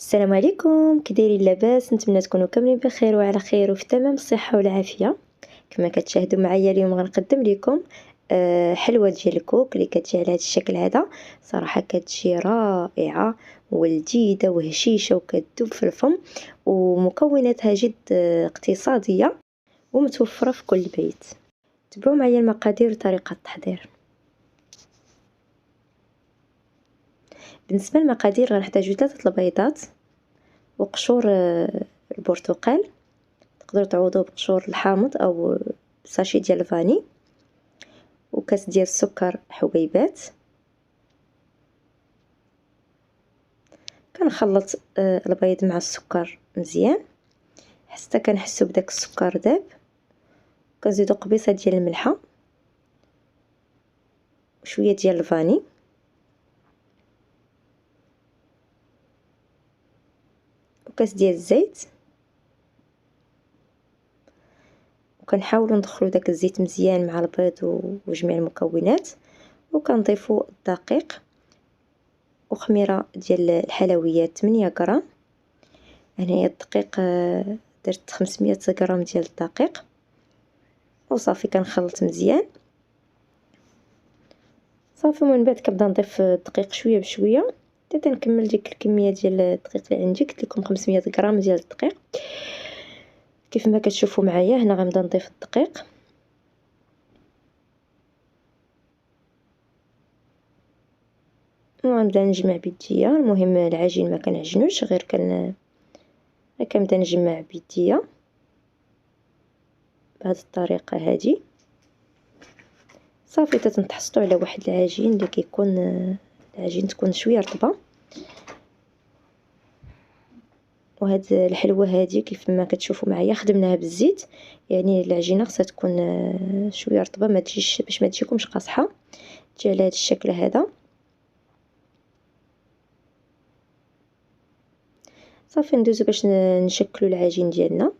السلام عليكم، كي دايرين؟ لاباس؟ نتمنى تكونوا كاملين بخير وعلى خير وفي تمام الصحه والعافيه. كما كتشاهدوا معايا اليوم غنقدم لكم حلوه ديال الكوك اللي كتجي على هذا الشكل هذا. صراحه كتجي رائعه ولذيذه وهشيشه وكتذوب في الفم، ومكوناتها جد اقتصاديه ومتوفره في كل بيت. تبعوا معايا المقادير وطريقه التحضير. بالنسبه للمقادير غنحتاجو 3 البيضات وقشور البرتقال، تقدروا تعوضوه بقشور الحامض او ساشي ديال الفاني، وكاس ديال السكر حبيبات. كنخلط البيض مع السكر مزيان حتى كنحسوا بداك السكر داب. كنزيدوا قبيصه ديال الملحه وشويه ديال الفاني وكاس ديال الزيت، وكنحاولوا ندخلوا داك الزيت مزيان مع البيض وجميع المكونات. وكنضيفوا الدقيق وخميره ديال الحلويات 8 غرام. هنايا الدقيق درت 500 غرام ديال الدقيق، وصافي كنخلط مزيان صافي. ومن بعد كنبدا نضيف الدقيق شويه بشويه حتى نكمل ديك الكميه ديال الدقيق اللي عندي. قلت لكم 500 غرام ديال الدقيق. كيف ما كتشوفوا معايا هنا غنبدا نضيف الدقيق وغنبدا نجمع بيديا. المهم العجين ما كنعجنوش، غير كنبدا نجمع بيديا بهذه الطريقه هذه صافي. تنتحصلوا على واحد العجين اللي كيكون العجين تكون شويه رطبه. وهاد الحلوه هذه كيف ما كتشوفوا معايا خدمناها بالزيت، يعني العجينه خصها تكون شويه رطبه، ما تجيش باش ما تجيكمش قاصحه، تجي على هذا الشكل هذا صافي. ندوزو باش نشكلوا العجين ديالنا.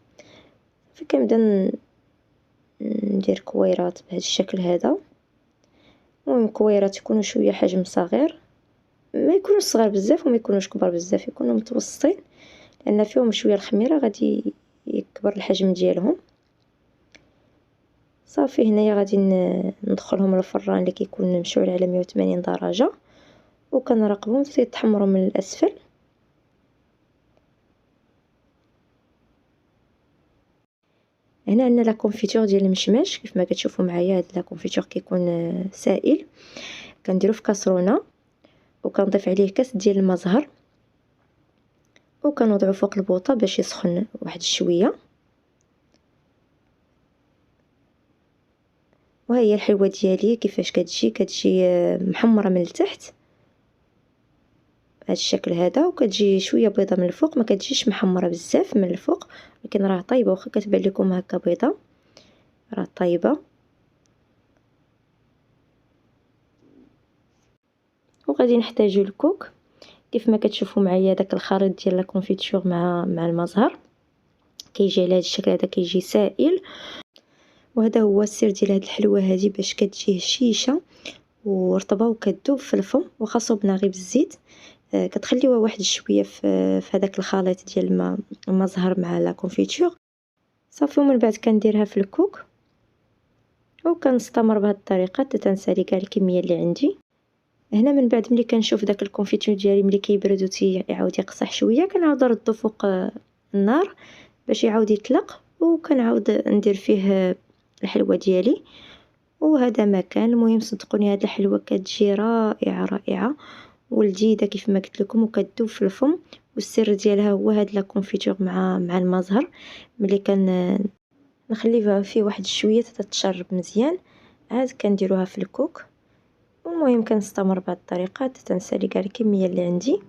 فكنبدا ندير كويرات بهذا الشكل هذا. المهم كويرات يكونوا شويه حجم صغير، ما يكونوش صغار بزاف وما يكونوش كبار بزاف، يكونوا متوسطين لان فيهم شويه الخميره غادي يكبر الحجم ديالهم. صافي هنايا غادي ندخلهم للفران اللي كيكون مشعول على 180 درجه، وكنراقبهم حتى يتحمروا من الاسفل. هنا عندنا لا كونفيتور ديال المشماش. كيف ما كتشوفوا معايا هاد لا كونفيتور كيكون سائل. كنديرو في كاسرونه وكنضيف عليه كاس ديال الماء زهر، وكنوضعو فوق البوطه باش يسخن واحد شويه. وهي الحلوه ديالي كيفاش كتجي محمره من التحت بهذا الشكل هذا، وكتجي شويه بيضه من الفوق، ما كتجيش محمره بزاف من الفوق، ولكن راه طيبه. واخا كتبان لكم هكا بيضه راه طيبه. وغادي نحتاجو الكوك. كيف ما كتشوفوا معايا داك الخليط ديال لا كونفيتور مع الماء زهر كيجي على هذا الشكل هذا، كيجي سائل. وهذا هو السر ديال هذه الحلوه هذه، باش كتجي هشيشه ورطبه وكتذوب في الفم. واخا صوبنا غير بالزيت كتخليوها واحد شويه في هذاك الخليط ديال الماء زهر مع لا كونفيتور صافي. ومن بعد كنديرها في الكوك وكنستمر بهذه الطريقه حتى تنسالي كاع الكميه اللي عندي. هنا من بعد ملي كنشوف داك الكونفيتور ديالي ملي كيبرد يعاود يقصح شويه، كنعاود نردو فوق النار باش يعاود يطلق، وكنعاود ندير فيه الحلوه ديالي. وهذا ما كان. المهم صدقوني هذه الحلوه كتجي رائعه رائعه ولذيذه كيف ما قلت لكم، وكتذوب في الفم. والسر ديالها هو هاد لا كونفيتور مع الماء زهر. ملي نخليها فيه واحد شويه حتى تشرب مزيان، عاد كنديروها في الكوك. المهم كنستمر بهذه الطريقه حتى تنسالي كاع الكميه اللي عندي.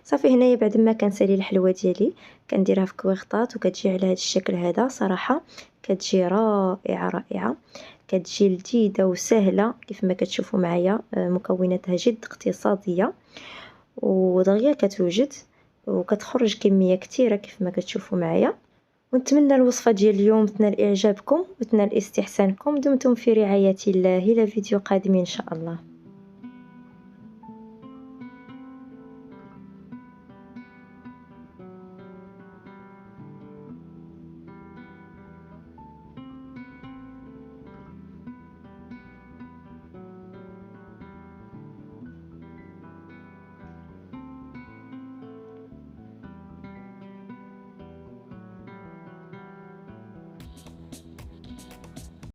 صافي هنايا بعد ما كنسالي الحلوى ديالي كنديرها في كويغطاط وكتجي على هذا الشكل هذا. صراحه كتجي رائعه رائعه، كتجي لذيذه وسهله كيف ما كتشوفوا معايا. مكوناتها جد اقتصاديه ودغيا كتوجد وكتخرج كميه كثيره كيف ما كتشوفوا معايا. ونتمنى الوصفه ديال اليوم تنال اعجابكم وتنال استحسانكم. دمتم في رعايه الله، الى فيديو قادم ان شاء الله.